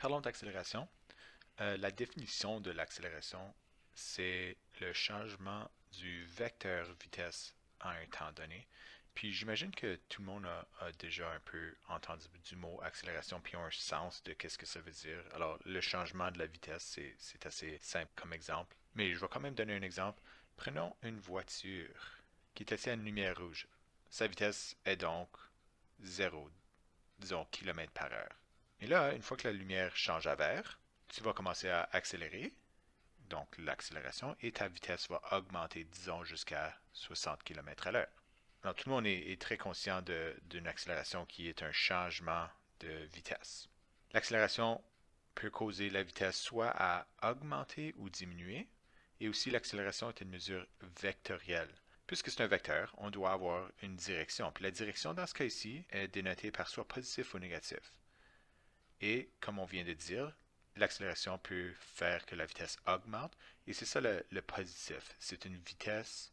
Parlons d'accélération. La définition de l'accélération, c'est le changement du vecteur vitesse à un temps donné. Puis j'imagine que tout le monde a déjà un peu entendu du mot accélération, puis ont un sens de qu'est-ce que ça veut dire. Alors, le changement de la vitesse, c'est assez simple comme exemple. Mais je vais quand même donner un exemple. Prenons une voiture qui est assise à une lumière rouge. Sa vitesse est donc 0, disons, km par heure. Et là, une fois que la lumière change à vert, tu vas commencer à accélérer, donc l'accélération, et ta vitesse va augmenter, disons, jusqu'à 60 km à l'heure. Alors, tout le monde est très conscient d'une accélération qui est un changement de vitesse. L'accélération peut causer la vitesse soit à augmenter ou diminuer, et aussi l'accélération est une mesure vectorielle. Puisque c'est un vecteur, on doit avoir une direction. Puis la direction, dans ce cas ici, est dénotée par soit positif ou négatif. Et comme on vient de dire, l'accélération peut faire que la vitesse augmente. Et c'est ça le positif. C'est une vitesse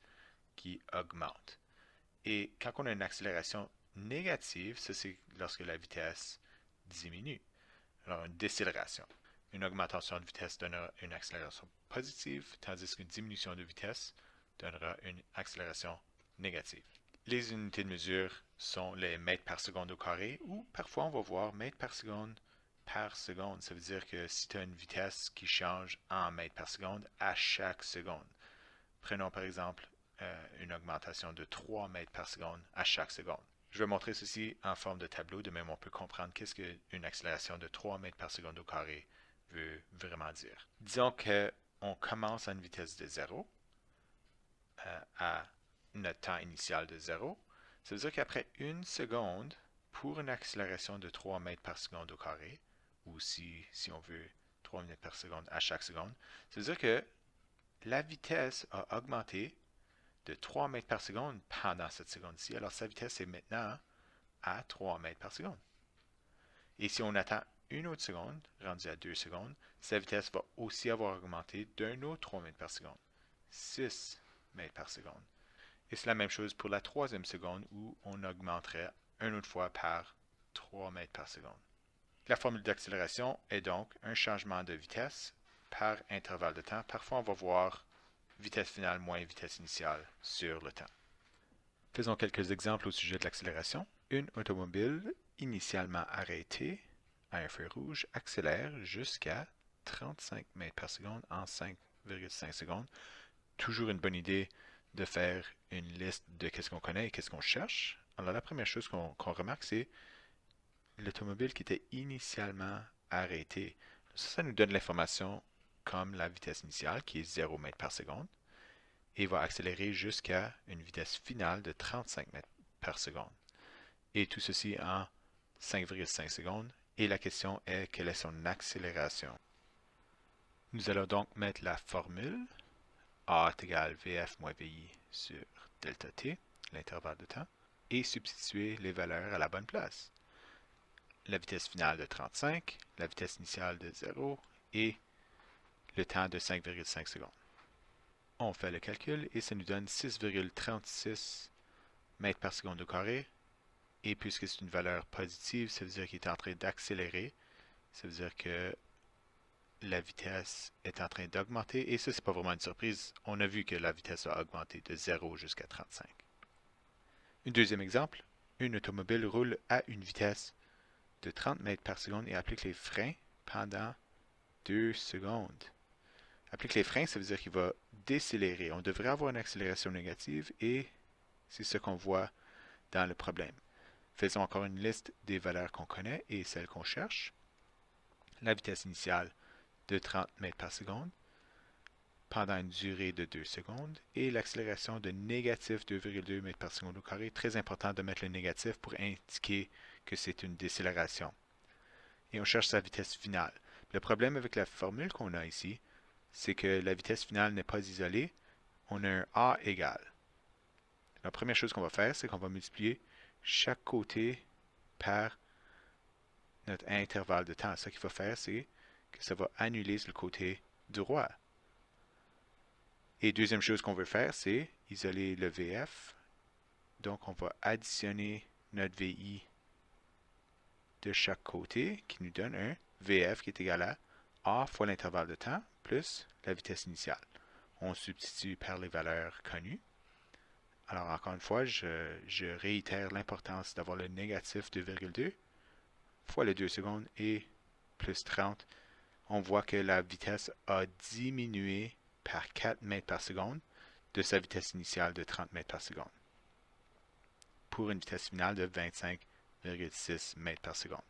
qui augmente. Et quand on a une accélération négative, ça c'est lorsque la vitesse diminue. Alors une décélération. Une augmentation de vitesse donnera une accélération positive, tandis qu'une diminution de vitesse donnera une accélération négative. Les unités de mesure sont les mètres par seconde au carré, ou parfois on va voir mètres par seconde par seconde. Ça veut dire que si tu as une vitesse qui change en mètres par seconde à chaque seconde. Prenons par exemple une augmentation de 3 mètres par seconde à chaque seconde. Je vais montrer ceci en forme de tableau, de même on peut comprendre qu'est-ce qu'une accélération de 3 mètres par seconde au carré veut vraiment dire. Disons qu'on commence à une vitesse de 0 à notre temps initial de 0. Ça veut dire qu'après une seconde, pour une accélération de 3 mètres par seconde au carré, ou si on veut 3 mètres par seconde à chaque seconde, ça veut dire que la vitesse a augmenté de 3 mètres par seconde pendant cette seconde-ci. Alors sa vitesse est maintenant à 3 mètres par seconde. Et si on attend une autre seconde, rendu à 2 secondes, sa vitesse va aussi avoir augmenté d'un autre 3 mètres par seconde. 6 mètres par seconde. Et c'est la même chose pour la troisième seconde où on augmenterait une autre fois par 3 mètres par seconde. La formule d'accélération est donc un changement de vitesse par intervalle de temps. Parfois, on va voir vitesse finale moins vitesse initiale sur le temps. Faisons quelques exemples au sujet de l'accélération. Une automobile initialement arrêtée à un feu rouge accélère jusqu'à 35 mètres par seconde en 5,5 secondes. Toujours une bonne idée de faire une liste de qu'est-ce qu'on connaît et qu'est-ce qu'on cherche. Alors la première chose qu'on remarque, c'est l'automobile qui était initialement arrêtée. Ça nous donne l'information comme la vitesse initiale qui est 0 mètres par seconde et va accélérer jusqu'à une vitesse finale de 35 mètres par seconde. Et tout ceci en 5,5 secondes. Et la question est quelle est son accélération. Nous allons donc mettre la formule A est égal VF moins VI sur delta T, l'intervalle de temps, et substituer les valeurs à la bonne place. La vitesse finale de 35, la vitesse initiale de 0 et le temps de 5,5 secondes. On fait le calcul et ça nous donne 6,36 mètres par seconde au carré. Et puisque c'est une valeur positive, ça veut dire qu'il est en train d'accélérer. Ça veut dire que la vitesse est en train d'augmenter. Et ça, c'est pas vraiment une surprise. On a vu que la vitesse a augmenté de 0 jusqu'à 35. Un deuxième exemple. Une automobile roule à une vitesse de 30 mètres par seconde et applique les freins pendant 2 secondes. Applique les freins, ça veut dire qu'il va décélérer. On devrait avoir une accélération négative et c'est ce qu'on voit dans le problème. Faisons encore une liste des valeurs qu'on connaît et celles qu'on cherche. La vitesse initiale de 30 mètres par seconde pendant une durée de 2 secondes et l'accélération de négatif 2,2 mètres par seconde au carré. Très important de mettre le négatif pour indiquer que c'est une décélération. Et on cherche sa vitesse finale. Le problème avec la formule qu'on a ici, c'est que la vitesse finale n'est pas isolée. On a un A égal. La première chose qu'on va faire, c'est qu'on va multiplier chaque côté par notre intervalle de temps. Ce qu'il va faire, c'est que ça va annuler le côté droit. Et deuxième chose qu'on veut faire, c'est isoler le VF. Donc, on va additionner notre VI de chaque côté, qui nous donne un VF qui est égal à A fois l'intervalle de temps plus la vitesse initiale. On substitue par les valeurs connues. Alors encore une fois, je réitère l'importance d'avoir le négatif 2,2 fois les 2 secondes et plus 30. On voit que la vitesse a diminué par 4 mètres par seconde de sa vitesse initiale de 30 mètres par seconde pour une vitesse finale de 25,6 mètres par seconde.